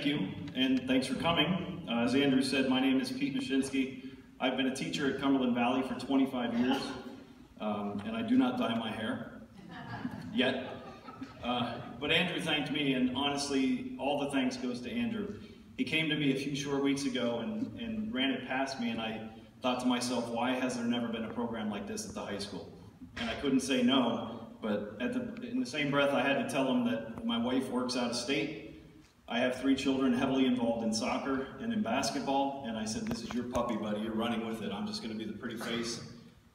Thank you, and thanks for coming. As Andrew said, my name is Pete Mashinski. I've been a teacher at Cumberland Valley for 25 years, and I do not dye my hair, yet. But Andrew thanked me, and honestly, all the thanks goes to Andrew. He came to me a few short weeks ago and ran it past me, and I thought to myself, why has there never been a program like this at the high school? And I couldn't say no, but in the same breath, I had to tell him that my wife works out of state. I have 3 children heavily involved in soccer and in basketball, and I said, this is your puppy, buddy. You're running with it. I'm just going to be the pretty face,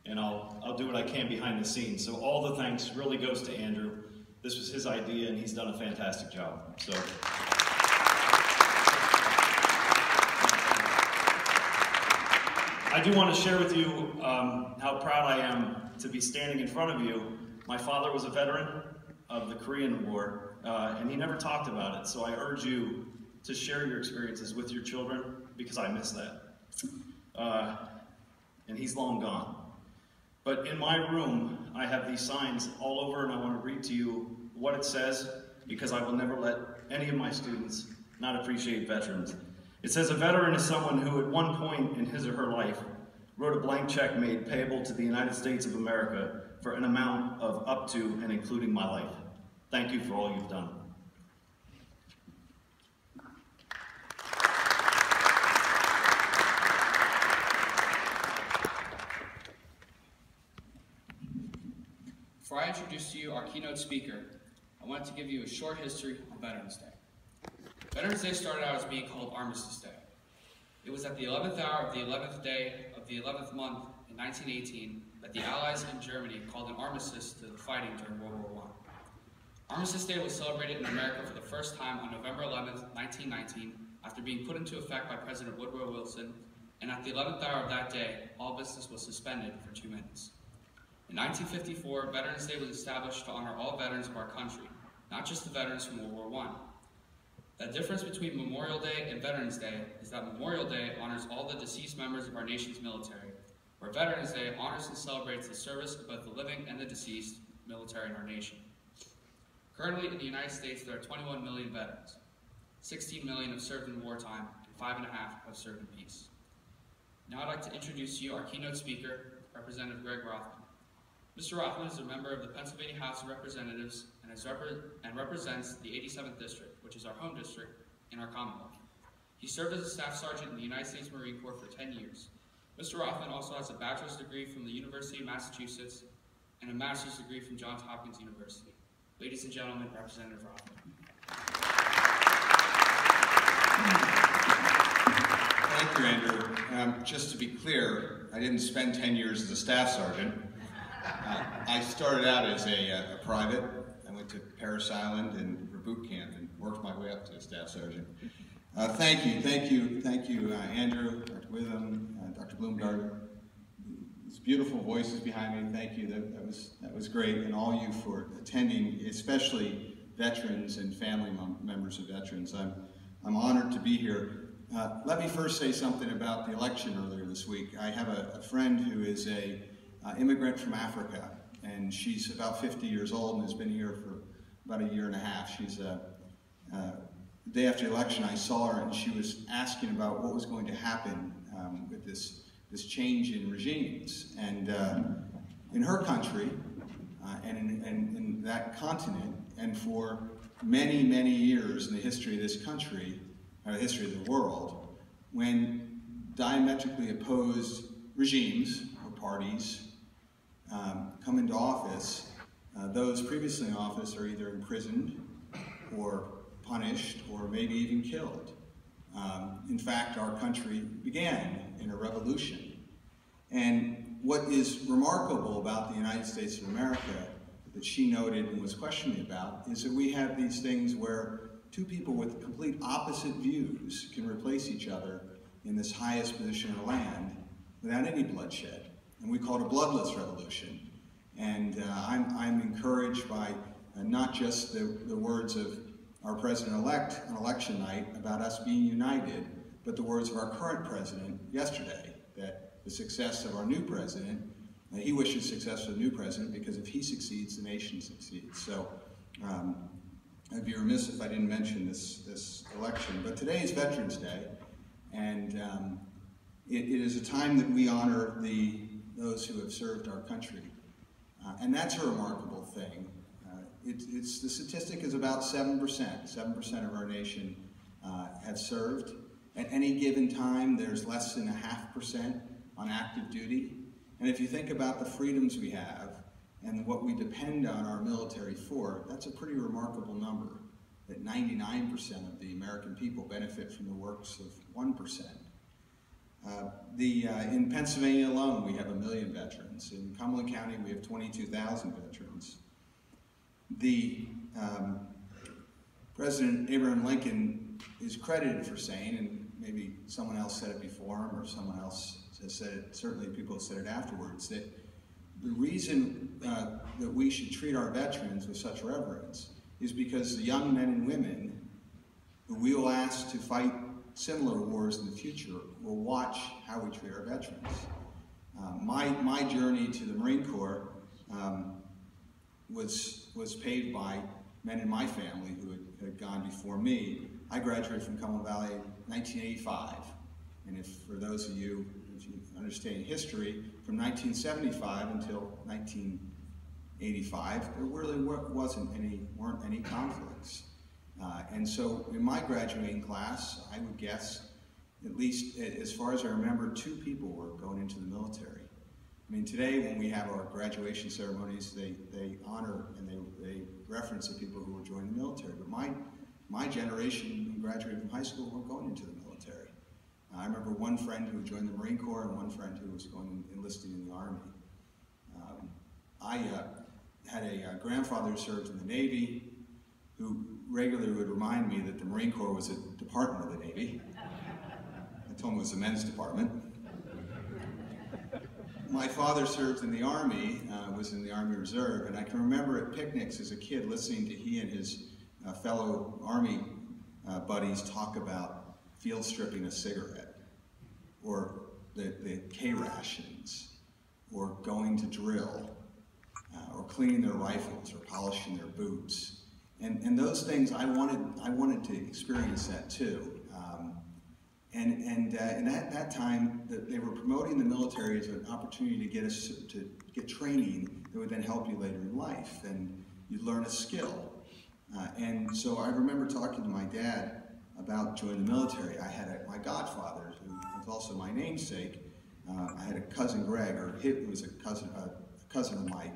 and I'll do what I can behind the scenes. So all the thanks really goes to Andrew. This was his idea, and he's done a fantastic job. So. I do want to share with you how proud I am to be standing in front of you. My father was a veteran of the Korean War, and he never talked about it, so I urge you to share your experiences with your children, because I miss that. And he's long gone. But in my room, I have these signs all over, and I want to read to you what it says, because I will never let any of my students not appreciate veterans. It says, a veteran is someone who at one point in his or her life wrote a blank check made payable to the United States of America for an amount of up to and including my life. Thank you for all you've done. Before I introduce to you our keynote speaker, I wanted to give you a short history on Veterans Day. Veterans Day started out as being called Armistice Day. It was at the 11th hour of the 11th day of the 11th month in 1918 that the Allies in Germany called an armistice to the fighting during World War I. Armistice Day was celebrated in America for the first time on November 11th, 1919, after being put into effect by President Woodrow Wilson, and at the 11th hour of that day, all business was suspended for 2 minutes. In 1954, Veterans Day was established to honor all veterans of our country, not just the veterans from World War I. The difference between Memorial Day and Veterans Day is that Memorial Day honors all the deceased members of our nation's military, where Veterans Day honors and celebrates the service of both the living and the deceased military in our nation. Currently in the United States, there are 21 million veterans. 16 million have served in wartime, and 5.5 have served in peace. Now I'd like to introduce to you our keynote speaker, Representative Greg Rothman. Mr. Rothman is a member of the Pennsylvania House of Representatives and represents the 87th District, which is our home district in our Commonwealth. He served as a staff sergeant in the United States Marine Corps for 10 years. Mr. Rothman also has a bachelor's degree from the University of Massachusetts and a master's degree from Johns Hopkins University. Ladies and gentlemen, Representative Rothman. Thank you, Andrew. Just to be clear, I didn't spend 10 years as a staff sergeant. I started out as a private. I went to Parris Island and for boot camp and worked my way up to a staff sergeant. Thank you, Andrew, Dr. Witham, Dr. Bloomgarden. These beautiful voices behind me, thank you. That was great, and all you for attending, especially veterans and family members of veterans. I'm honored to be here. Let me first say something about the election earlier this week. I have a friend who is an immigrant from Africa, and she's about 50 years old and has been here for about a year and a half. She's the day after the election, I saw her, and she was asking about what was going to happen with this change in regimes. And in her country, and in that continent, and for many, many years in the history of this country, or the history of the world, when diametrically opposed regimes or parties come into office, those previously in office are either imprisoned or punished or maybe even killed. In fact, our country began in a revolution. And what is remarkable about the United States of America that she noted and was questioning about is that we have these things where two people with complete opposite views can replace each other in this highest position in the land without any bloodshed. And we call it a bloodless revolution. And I'm encouraged by not just the words of our president-elect on election night about us being united, but the words of our current president yesterday, that the success of our new president, he wishes success for the new president because if he succeeds, the nation succeeds. So I'd be remiss if I didn't mention this election, but today is Veterans Day, and it is a time that we honor those who have served our country, and that's a remarkable thing. The statistic is about 7% of our nation have served. At any given time, there's less than 0.5% on active duty, and if you think about the freedoms we have and what we depend on our military for, that's a pretty remarkable number, that 99% of the American people benefit from the works of 1%. In Pennsylvania alone, we have 1 million veterans. In Cumberland County, we have 22,000 veterans. President Abraham Lincoln is credited for saying, and maybe someone else said it before him or someone else has said it, certainly people have said it afterwards, that the reason that we should treat our veterans with such reverence is because the young men and women who we will ask to fight similar wars in the future will watch how we treat our veterans. My journey to the Marine Corps was paved by men in my family who had gone before me. I graduated from Cumberland Valley in 1985, and for those of you, if you understand history, from 1975 until 1985, there really weren't any conflicts. And so in my graduating class, I would guess, at least as far as I remember, 2 people were going into the military. I mean, today when we have our graduation ceremonies, they honor and they reference the people who were joining the military. But my generation who graduated from high school weren't going into the military. I remember one friend who joined the Marine Corps and one friend who was going enlisting in the Army. I had a grandfather who served in the Navy who regularly would remind me that the Marine Corps was a department of the Navy. I told him it was the men's department. My father served in the Army, was in the Army Reserve, and I can remember at picnics as a kid listening to he and his fellow Army buddies talk about field stripping a cigarette, or the K rations, or going to drill, or cleaning their rifles, or polishing their boots. And those things, I wanted to experience that too. And at that time, they were promoting the military as an opportunity to get us to get training that would then help you later in life, and you'd learn a skill. And so I remember talking to my dad about joining the military. I had my godfather, who was also my namesake. I had a cousin, Greg, who was a cousin of my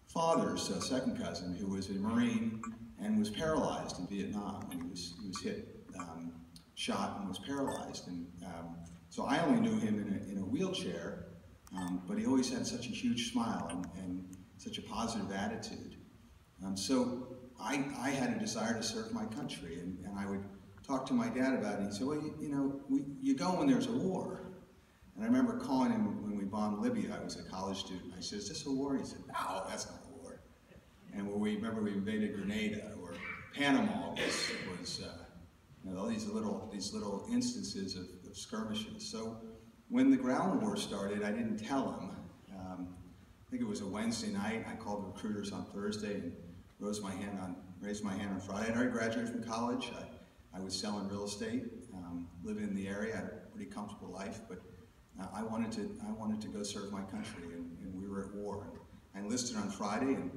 father's second cousin, who was a Marine and was paralyzed in Vietnam. And he was hit, shot, and was paralyzed. And so I only knew him in a wheelchair, but he always had such a huge smile and such a positive attitude. So I had a desire to serve my country, and I would talk to my dad about it, and he'd say, well, you go when there's a war. And I remember calling him when we bombed Libya. I was a college student. I said, is this a war? He said, no, that's not a war. And when we invaded Grenada, or Panama was all these little instances of skirmishes. So when the ground war started, I didn't tell him. I think it was a Wednesday night. I called recruiters on Thursday and raised my hand on Friday. I'd already graduated from college. I was selling real estate, living in the area. I had a pretty comfortable life, but I wanted to go serve my country, and we were at war. I enlisted on Friday, and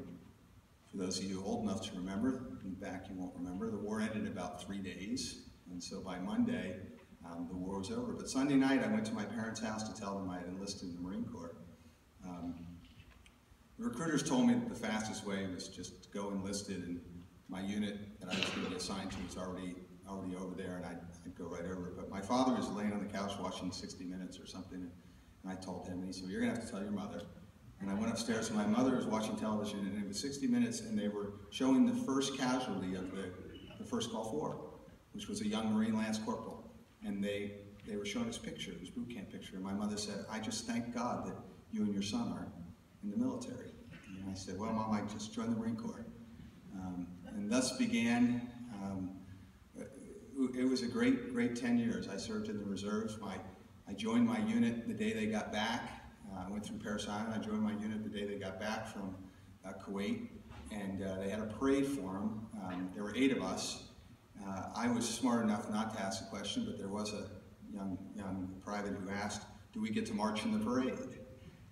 for those of you old enough to remember, back you won't remember, the war ended in about 3 days, and so by Monday, the war was over. But Sunday night, I went to my parents' house to tell them I had enlisted in the Marine Corps. The recruiters told me that the fastest way was just to go enlisted, and my unit that I was going to be assigned to was already over there, and I'd go right over it. But my father was laying on the couch watching 60 Minutes or something, and I told him, and he said, well, you're going to have to tell your mother. And I went upstairs, and my mother was watching television, and it was 60 Minutes, and they were showing the first casualty of the first Gulf War, which was a young Marine Lance Corporal. And they were showing us pictures, his boot camp picture, and my mother said, I just thank God that you and your son are in the military. And I said, well, Mom, I just joined the Marine Corps. And thus began, it was a great 10 years. I served in the reserves. I joined my unit the day they got back. I went through Paris Island. I joined my unit the day they got back from Kuwait. and they had a parade for him. There were 8 of us. I was smart enough not to ask a question, but there was a young private who asked, "Do we get to march in the parade?"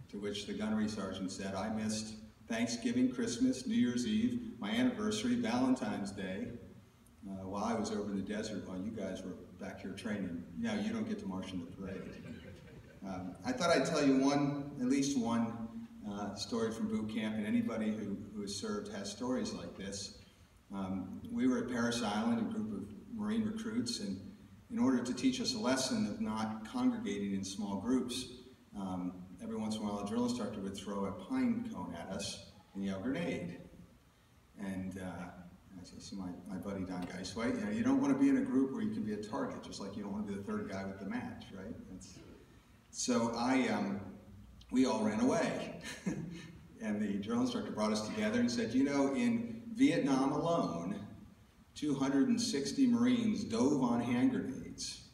To which the gunnery sergeant said, "I missed Thanksgiving, Christmas, New Year's Eve, my anniversary, Valentine's Day, while I was over in the desert while you guys were back here training. No, you don't get to march in the parade." I thought I'd tell you at least one story from boot camp, and anybody who has served has stories like this. We were at Parris Island, a group of Marine recruits, and in order to teach us a lesson of not congregating in small groups, every once in a while a drill instructor would throw a pine cone at us and yell, "Grenade." And I said to my buddy Don Geiswhite, you don't want to be in a group where you can be a target, just like you don't want to be the third guy with the match, right? So we all ran away. And the drill instructor brought us together and said, in Vietnam alone, 260 Marines dove on hand grenades.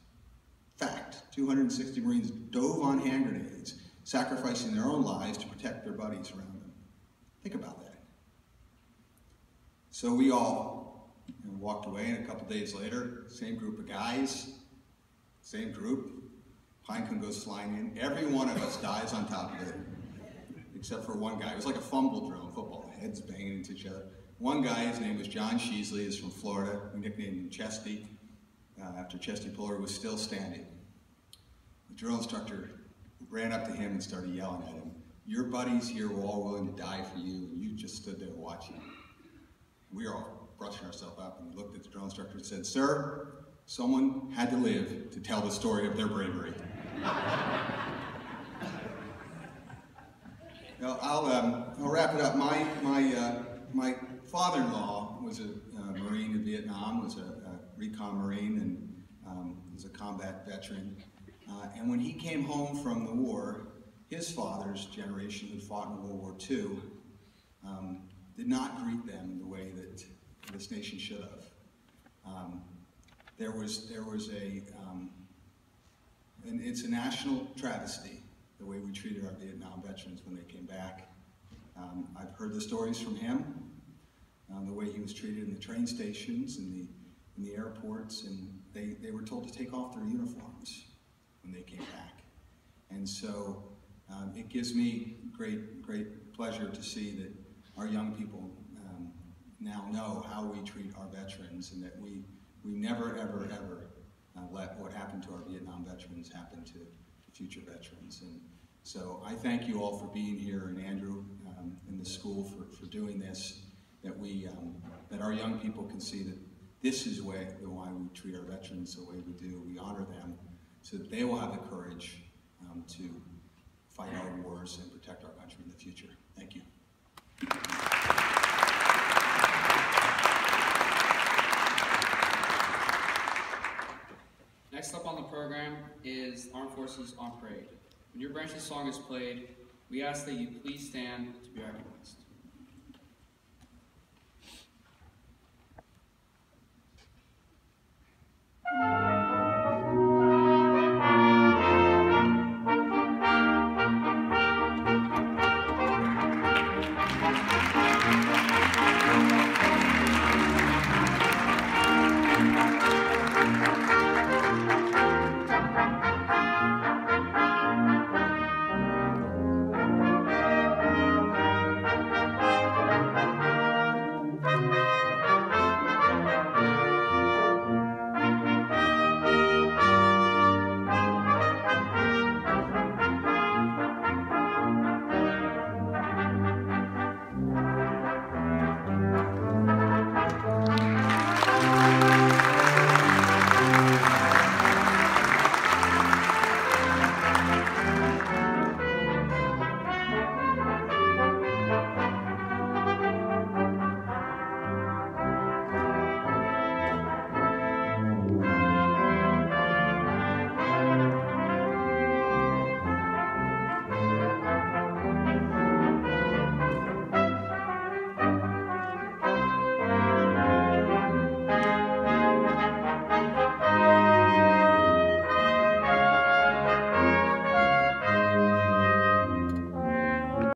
Fact, 260 Marines dove on hand grenades, sacrificing their own lives to protect their buddies around them. Think about that. So we all walked away, and a couple days later, same group of guys, same group, pine cone goes flying in. Every one of us dies on top of it, except for one guy. It was like a fumble drill in football, heads banging into each other. One guy, his name was John Sheasley, is from Florida. We nicknamed him Chesty, after Chesty Puller was still standing. The drill instructor ran up to him and started yelling at him, "Your buddies here were all willing to die for you, and you just stood there watching." We were all brushing ourselves up, and we looked at the drill instructor and said, "Sir, someone had to live to tell the story of their bravery." Now, I'll wrap it up. My father-in-law was a Marine in Vietnam, was a recon Marine, and was a combat veteran. And when he came home from the war, his father's generation, who fought in World War II, did not greet them the way that this nation should have. There was and it's a national travesty, the way we treated our Vietnam veterans when they came back. I've heard the stories from him, the way he was treated in the train stations and in the airports, and they were told to take off their uniforms when they came back. And so it gives me great pleasure to see that our young people now know how we treat our veterans, and that we never, ever, ever let what happened to our Vietnam veterans happen to future veterans. And so I thank you all for being here, and Andrew and the school for doing this, that our young people can see that this is why we treat our veterans the way we do. We honor them so that they will have the courage to fight our wars and protect our country in the future. Thank you. Next up on the program is Armed Forces on Parade. When your branch's song is played, we ask that you please stand to be recognized.